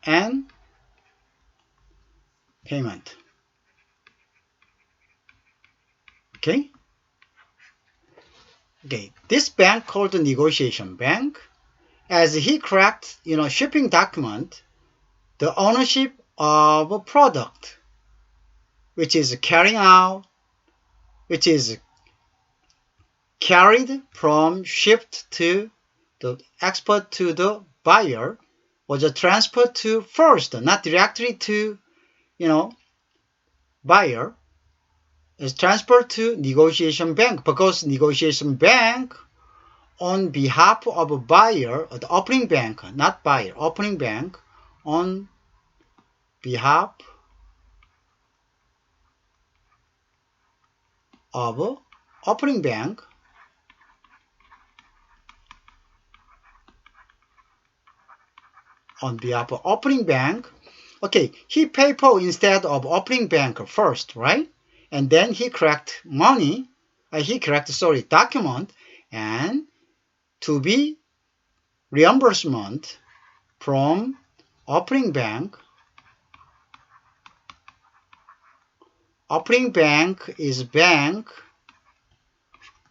Speaker 1: and payment. Okay. Okay, this bank called the negotiation bank, as he correct, shipping document, the ownership of a product, which is carried from shipped to the export to the buyer, was transferred to first, not directly to, buyer, is transferred to negotiation bank, because negotiation bank on behalf of a buyer, the opening bank, not buyer, opening bank, on behalf of opening bank, okay, he pay for instead of opening bank first, right? And then he correct document, and to be reimbursement from opening bank. Opening bank is bank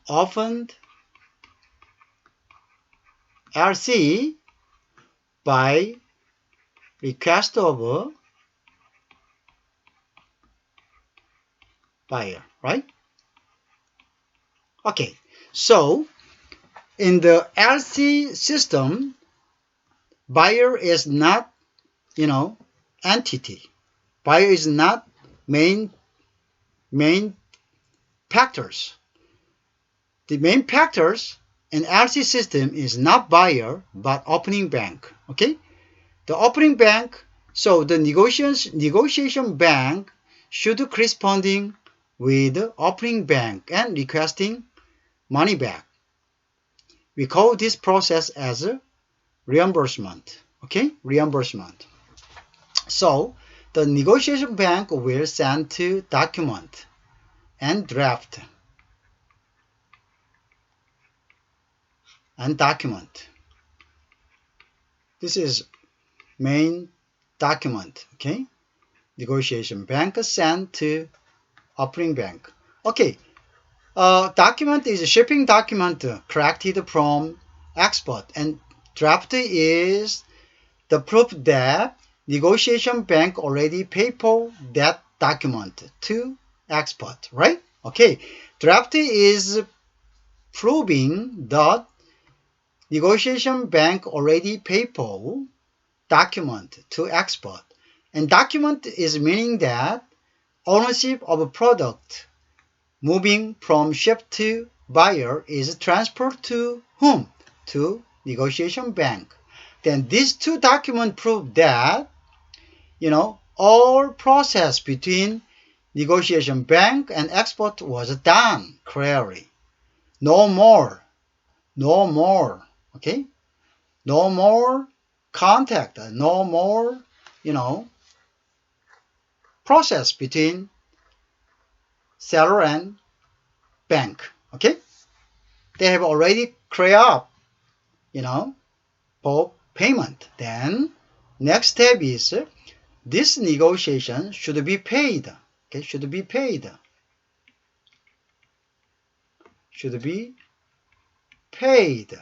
Speaker 1: opened LC by request of buyer, right? Okay, so in the LC system, buyer is not, entity. Buyer is not main factors. The main factors an LC system is not buyer but opening bank. Okay, the opening bank. So the negotiation bank should corresponding with the opening bank and requesting money back. We call this process as a reimbursement. Okay, reimbursement. So the negotiation bank will send to document and draft and document. This is main document. Okay, negotiation bank sent to opening bank. Okay, document is a shipping document corrected from export, and draft is the proof that negotiation bank already paid for that document to export, right? Okay, draft is proving that negotiation bank already paid for document to export, and document is meaning that ownership of a product moving from ship to buyer is transferred to whom? To negotiation bank. Then these two documents prove that, all process between negotiation bank and export was done clearly. No more, no more, okay? No more contact, no more, process between seller and bank, okay? They have already cleared up, for payment. Then next step is this negotiation should be paid. Okay, should be paid. Should be paid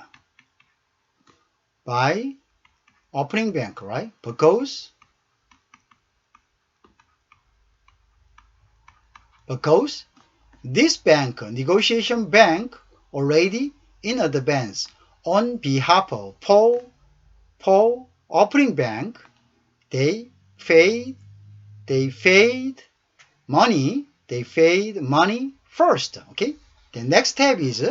Speaker 1: by opening bank, right? Because this bank, negotiation bank, already in advance on behalf of Paul opening bank, they paid money. They paid money first. Okay. The next step is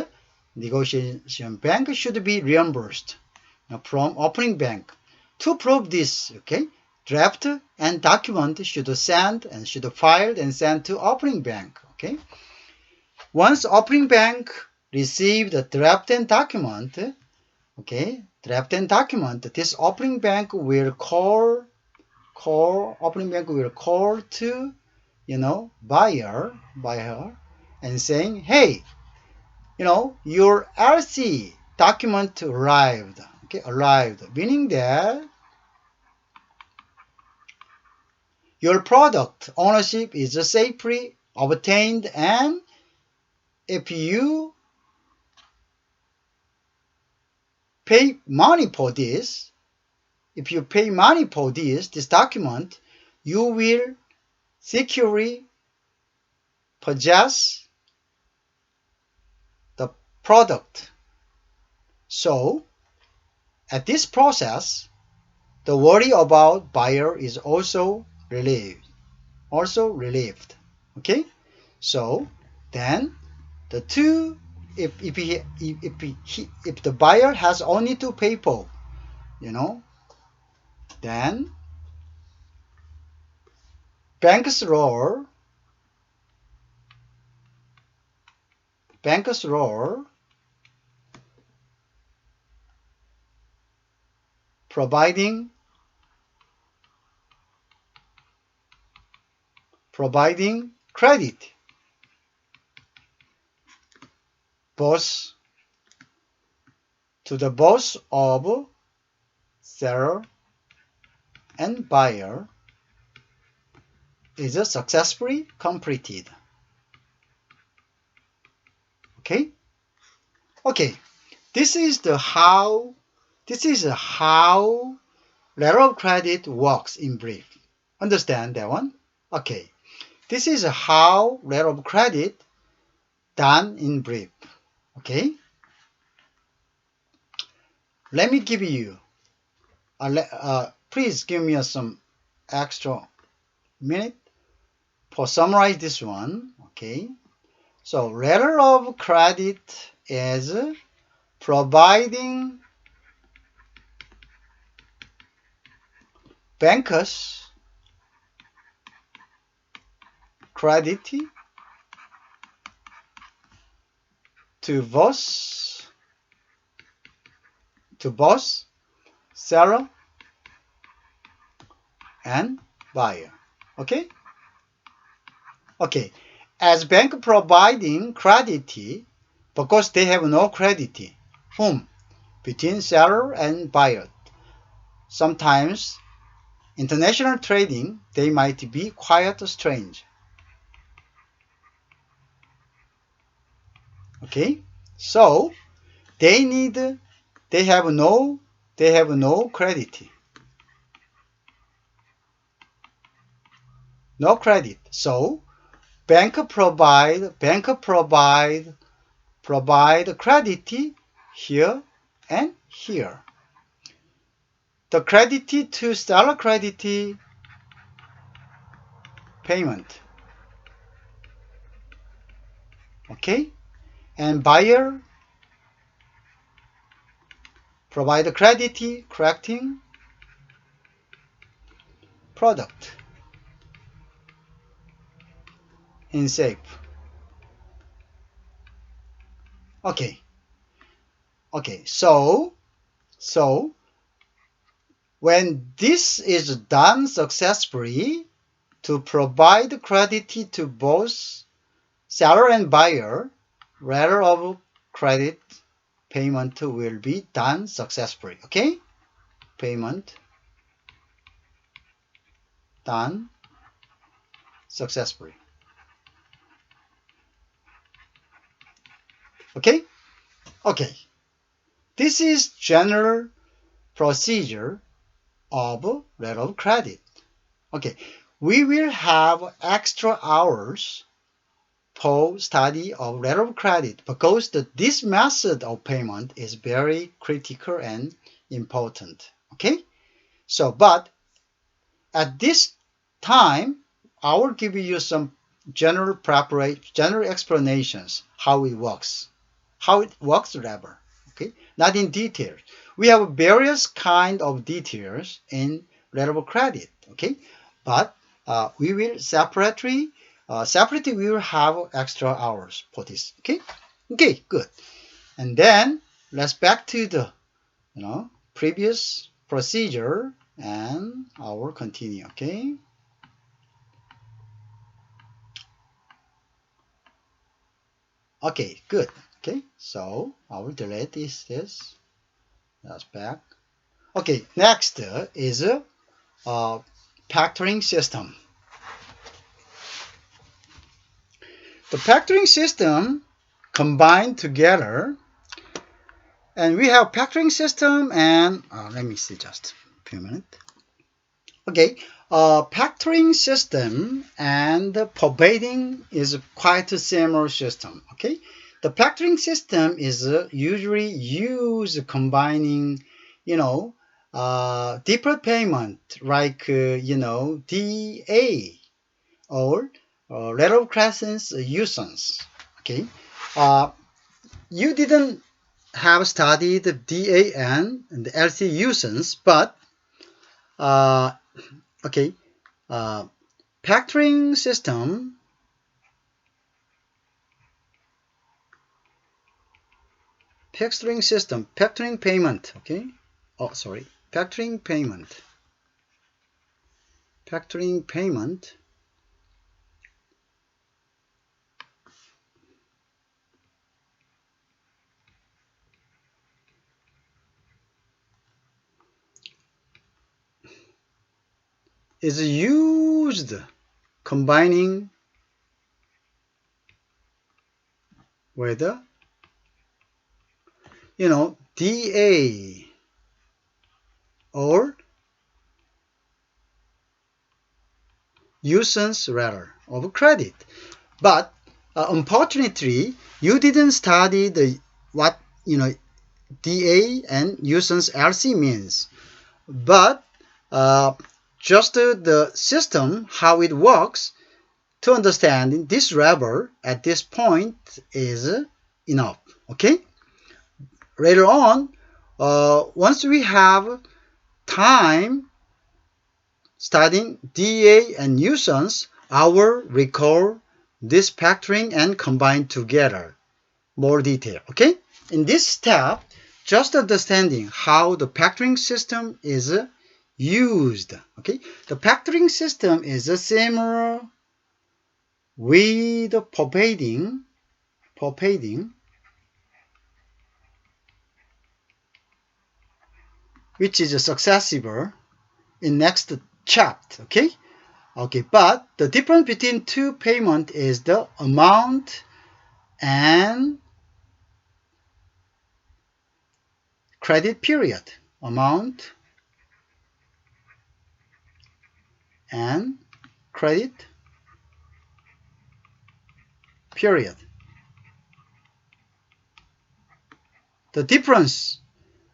Speaker 1: negotiation bank should be reimbursed from opening bank. To prove this, okay, draft and document should send and should file and send to opening bank. Okay. Once opening bank receive the draft and document, okay, draft and document, this opening bank will call to buyer and saying, hey, your LC document arrived. Okay, arrived, meaning that your product ownership is safely obtained, and if you pay money for this, this document, you will securely possess the product. So, at this process, the worry about buyer is also relieved. Okay, so then the two, if the buyer has only two people, then bank's role providing credit both to the both of seller and buyer is successfully completed. Okay. This is how letter of credit works in brief. Understand that one? Okay. This is how letter of credit done in brief. Okay. Let me give you please give me some extra minute for summarize this one. Okay. So letter of credit is providing bankers credit to both seller and buyer. Okay? Okay. As bank providing credit because they have no credit. Whom? Between seller and buyer. Sometimes international trading they might be quite strange. Okay? So they have no credit. No credit. So bank provide credit here and here. The credit to seller credit payment. Okay? And buyer provide credit correcting product in safe. Okay. Okay. So when this is done successfully to provide credit to both seller and buyer, letter of credit payment will be done successfully. Okay? Payment done successfully. Okay? Okay. This is general procedure of letter of credit. Okay. We will have extra hours for study of letter of credit because this method of payment is very critical and important. Okay? So, but at this time, I will give you some general preparation, general explanations how it works. How it works rather. Okay? Not in detail. We have various kind of details in letter of credit. Okay? But we will separately we will have extra hours for this. Okay? Okay, good. And then let's back to the previous procedure and I will continue. Okay? Okay, good. Okay, so I will delete this. That's back. Okay, next is factoring system. The factoring system combined together, and we have factoring system and let me see just a few minutes. Okay, factoring system and forfeiting is quite a similar system. Okay, the factoring system is usually used combining, deferred payment like DA or letter of credit usance. Okay, uh, you didn't have studied DAN and the LC usance, but uh, okay, uh, factoring system, factoring payment. Okay, oh sorry, factoring payment is used combining with DA or usance letter of credit. But unfortunately, you didn't study the what DA and usance LC means. But just the system, how it works, to understand this level at this point is enough. Okay? later on, once we have time studying DA and nuisance, I will recall this factoring and combine together more detail. Okay? In this step, just understanding how the factoring system is used. Okay? The factoring system is similar with forfeiting, which is successive in next chapter. Okay? Okay, but the difference between two payment is the amount and credit period. Amount and credit period. The difference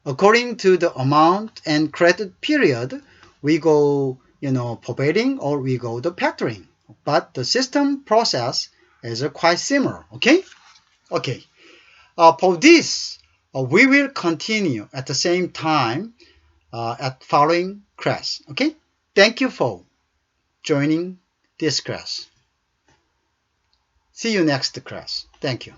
Speaker 1: according to the amount and credit period, we go, forfeiting or we go the factoring. But the system process is quite similar. Okay? Okay. For this, we will continue at the same time at following class. Okay? Thank you for joining this class. See you next class. Thank you.